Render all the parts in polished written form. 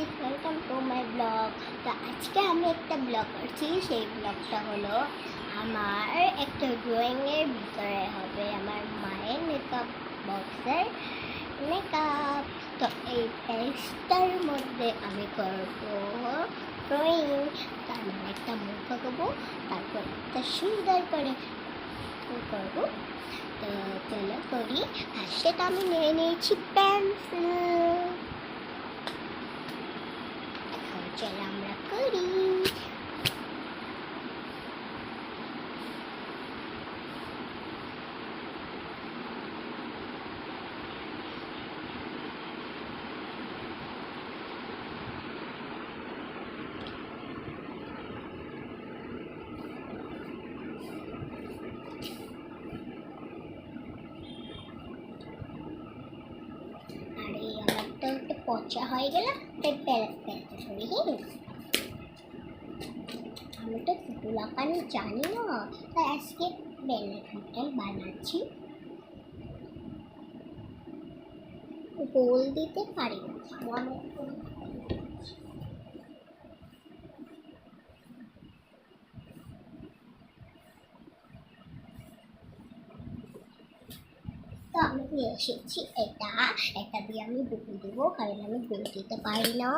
Guys, welcome to my blog. তো আজকে আমি একটা ব্লগ করছি। সেই ব্লগটা হলো আমার একটা ড্রয়িংয়ের ভিতরে হবে আমার মায়ের মেকআপ বক্সের মেকআপ। তো এই পেজটার মধ্যে আমি করবো ড্রয়িং। তার মানে একটা মুখ আঁকবো, তারপর একটা সুন্দর করে করবো। তো চলো করি। ফার্স্টে তো আমি নিয়ে নিয়েছি পেন্সিল। চলো আমরা করি। আরে আমার তো একটা পচা হয়ে গেল, তাই পেঁচতে সরিয়ে গেছি। আমি তো পুতুল আঁকানো জানি না, তাই আজকে বেলুন বানাচ্ছি। গোল দিতে পারি না। তো আমি নিয়ে এসেছি এটা দিয়ে আমি গোল দেবো, কারণ আমি গোল দিতে পারি না।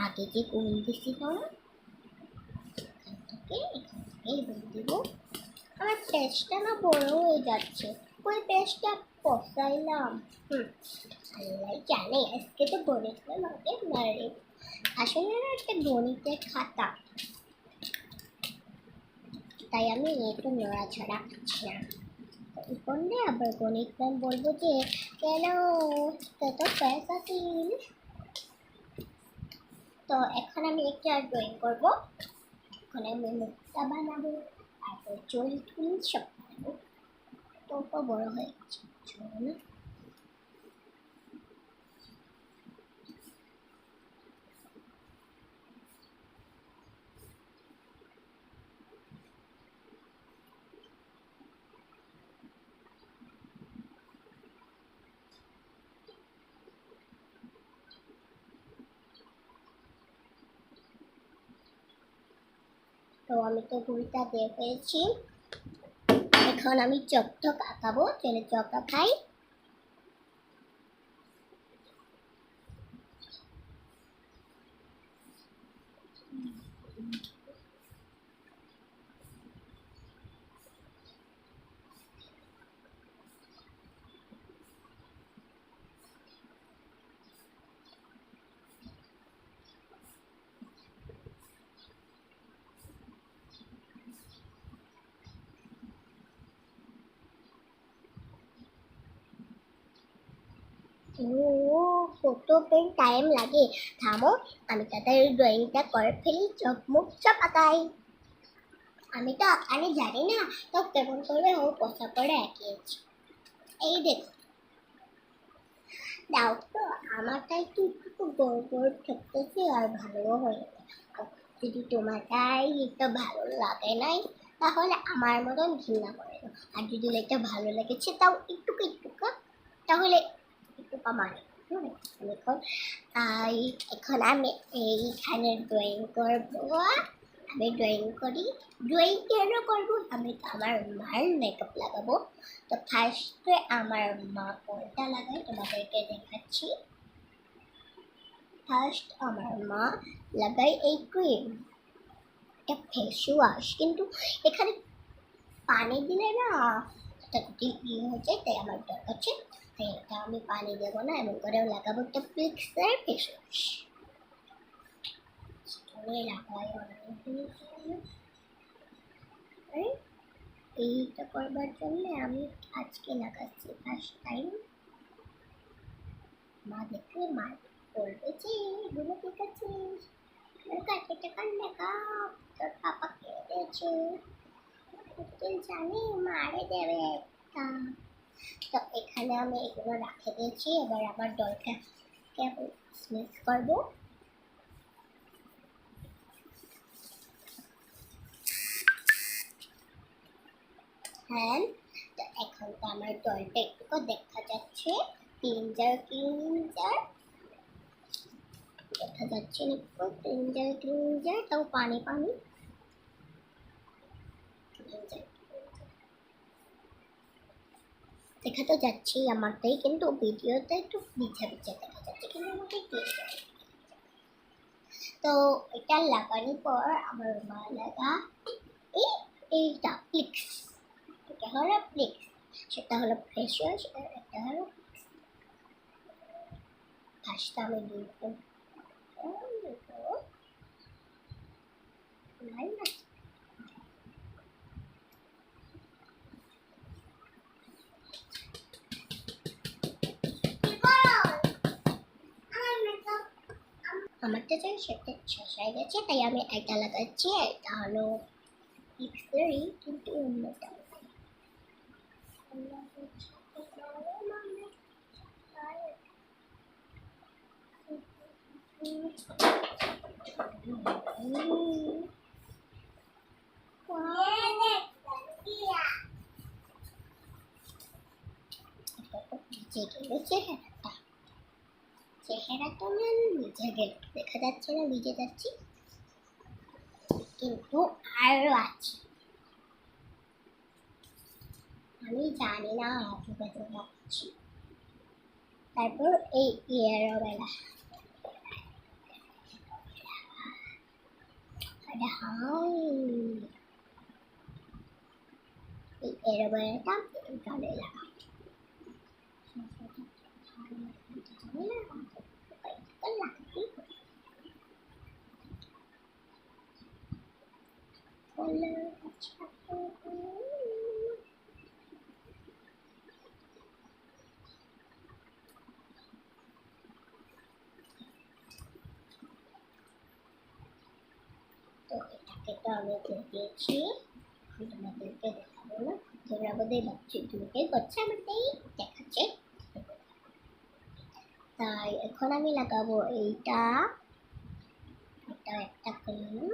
আগে যে গোল দিছিলাম এখান থেকে গোল দিব। আমার পেজটা না বড় হয়ে যাচ্ছে, ওই পেজটা পচাইলাম। আল্লাহ জানে আজকে তো গণিতটা আমাকে মারে। আসলে না একটা গণিতের খাতা, তাই আমি একটু নড়াছড়া করছি না। করলে আবার গণিত ম্যাম বলবো যে কেন কত পয়সা দিন। তো এখন আমি একটা ড্রয়িং করবো। এখন আমি মুখটা বানাবো, তারপর চুল টুল সব বানাবো। তো বড় হয়ে গেছে না। তো আমি তো ভুলটা দিয়ে ফেলছি। এখন আমি চকটক আঁকাবো। চলে চক আঁকাই। ও কত পেন টাইম লাগে। থামো, আমি তাদের ড্রয়িংটা করে ফেলি। চোখ মুখ সব আঁকাই। আমি তো আঁকানি জানি না, তো কেমন করে ও পচা করে এঁকেছি। এই দেখো, দাও তো। আমারটা একটু একটু গোল গোল ঠকতেছি আর ভালো হয়ে গেছে। যদি তোমারটাই এটা ভালো লাগে নাই, তাহলে আমার মতন ঘৃণা করে দাও। আর যদি এটা ভালো লেগেছে তাও একটুকু একটুকু, তাহলে একটু কমানো। এখন আমি এইখানে ড্রয়িং করবো। আমি ড্রয়িং করি। ড্রয়িং কেন করবো? আমি আমার মার মেকআপ লাগাবো। তো ফার্স্টে আমার মা কোনটা লাগায় তোমাদেরকে দেখাচ্ছি। ফার্স্ট আমার মা লাগায় এই ক্রিম, এটা ফেস ওয়াশ, কিন্তু এখানে পানি দিলে না এটা ইয়ে হয়ে যায়, তাই আমার দরকার আছে। তাই এটা আমি পানি দেবো না, এমন করে লাগাবো একটা ফিক্সের ফেস ওয়াশ। এইটা করবার জন্য আমি আজকে লাগাচ্ছি ফার্স্ট টাইম। মা দেখলে মা বলবে যে এগুলো ঠিক আছে, কাকে টাকার মেকআপ তোর পাপা কেটেছে, জানি মারে দেবে একটা। তো এখানে আমি এগুলো রাখে দিয়েছি। এবার আমার ডলটা মিক্স করবো। হ্যাঁ, তো এখন তো আমার ডলটা একটু দেখা যাচ্ছে। ক্লিনজার দেখা যাচ্ছে না, একটু ক্লিনজার ক্লিনজার, তাও পানি পানি ক্লিনজার। দেখা তো যাচ্ছেই আমারটাই, কিন্তু ভিডিওতে একটু ভিজা ভিজা দেখা যাচ্ছে, কিন্তু আমাকে ক্লিনজার। তো এটা লাগানোর পর আমার মা লাগা এইটা প্লিক্স, এটা হলো প্লিক্স, সেটা হলো ফ্রেশ ওয়াশ, আর এটা হলো ফার্স্টে আমি দিব আমারটা চাই সেটা শেষ হয়ে গেছে, তাই আমি এটা লাগাচ্ছি। এটা হলো পিক্সেরই, কিন্তু অন্যটা ভিজে গেল চেহারাটা, চেহারাটা আমার ভিজে গেল, দেখা যাচ্ছে না ভিজে যাচ্ছি, কিন্তু আরো আছে, আমি জানি না কিভাবে যাচ্ছি। তারপর এই এরোবেলা, এই এরোবেলাটা গালে লাগা, তো এটাকে তো আমি দিয়েছি, তোমাদেরকে দেখাবো না, তোমরা বোধহয় ভাবছি দুটোই করছে, আমারটাই দেখাচ্ছে। তাই এখন আমি লাগাবো এইটা, এটা একটা ক্রিম,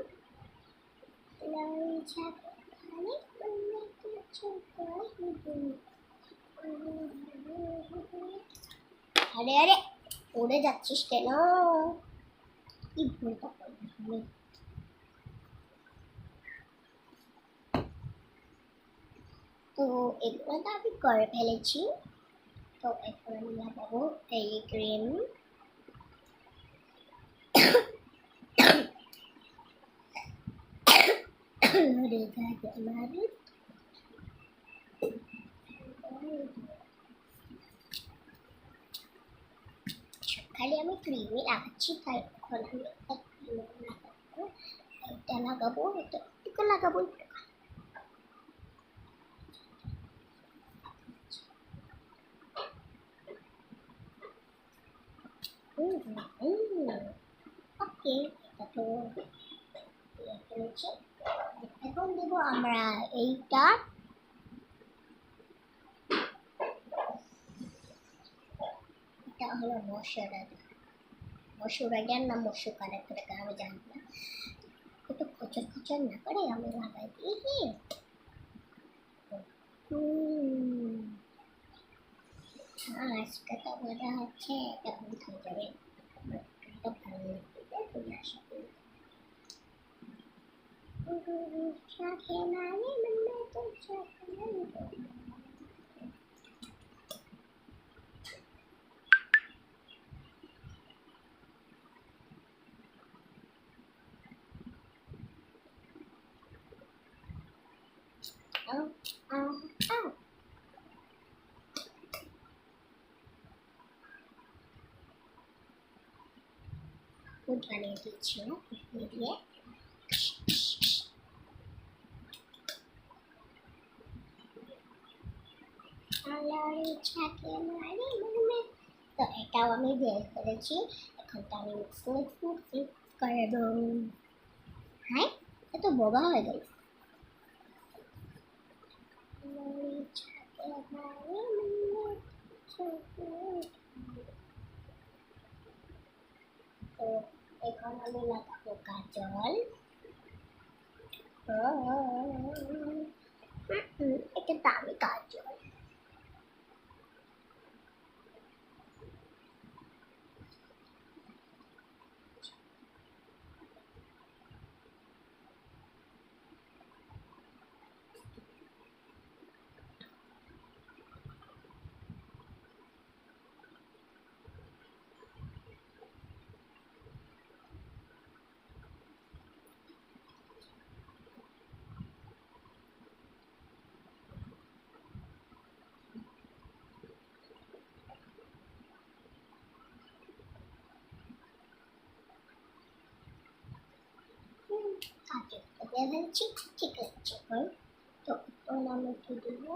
আরে আরে উড়ে যাচ্ছিস কেন, কি ভুলটা করবো আমি। তো এগুলো তো আমি করে ফেলেছি, তো এখন আমি লাগাবো এই ক্রিম। খালি আমি ক্রিমই লাগাচ্ছি, তাই এখন আমি একটা ক্রিম লাগাবো, এটা লাগাবো, এটা লাগাবো, ওকে, এটা তো ফেলেছি। এখন দেব আমরা এইটা, এটা হলো মশুরাইজার না মশুকার, একটা আমি জানি না, একটু খচর খচর না করে আমি লাগাই দিই। আজকে তো মজা হচ্ছে, এটা ভুল হয়ে যাবে, এটা ভালো লাগবে, তুমি আশা করি সাথে মানে মানে তো সাথে ফুড বানিয়ে দিচ্ছি না দিয়ে, তো এটাও আমি বের করেছি, এখন তো আমি মিক্স করে দেবো। হ্যাঁ, এত বোবা হয়ে গেল। তো এখন আমি লাগাবো কাজল, এটা দামি কাজল, দিয়ে ফেলছি, ঠিক আছে। তো এখন আমি কি দেবো?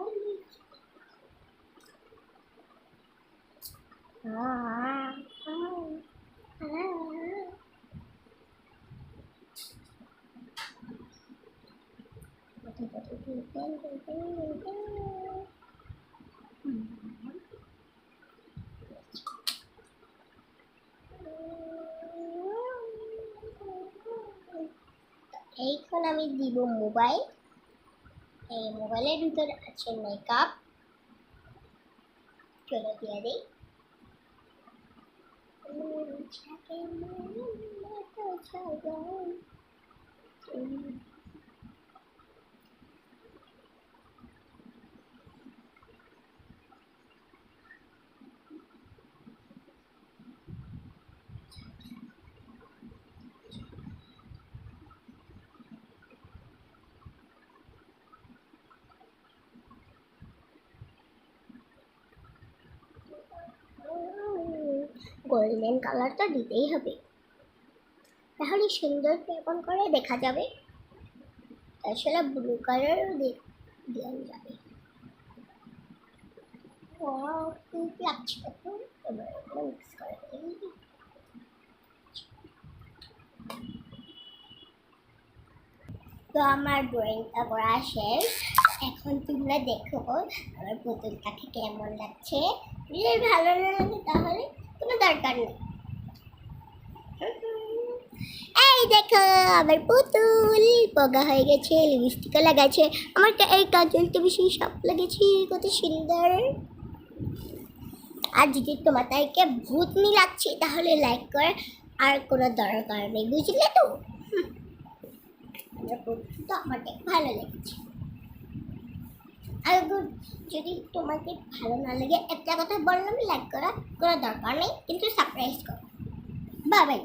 এইখানে আমি দিব মোবাইল। এই মোবাইলের ভিতরে আছে মেকআপ। চলো দিয়ে দিই। গোল্ডেন কালারটা দিতেই হবে, তাহলে সুন্দর কেমন করে দেখা যাবে। তাছাড়া ব্লু কালারও দেওয়া যাবে। খুব লাগছে তখন, এবার মিক্স করে দিই। তো আমার ড্রয়িংটা করা শেষ। এখন তোমরা দেখো আমার পুতুলটাকে কেমন লাগছে। যদি ভালো না লাগে তাহলে কোনো দরকার নেই। এই দেখো আমার পুতুল পগা হয়ে গেছে, লিপস্টিকও লাগাচ্ছে। আমার এই কাজলটা বেশি সাপ লেগেছে, কত সুন্দর। আর যদি তোমাদেরকে ভূতনি লাগছে তাহলে লাইক করে, আর কোনো দরকার নেই, বুঝলে তো? আমার পুতুলটা আমাকে ভালো লেগেছে। আর যদি তোমাকে ভালো না লাগে একটা কথা বললাম, লাইক করা কোনো দরকার নেই, কিন্তু সারপ্রাইজ করো। Bye bye.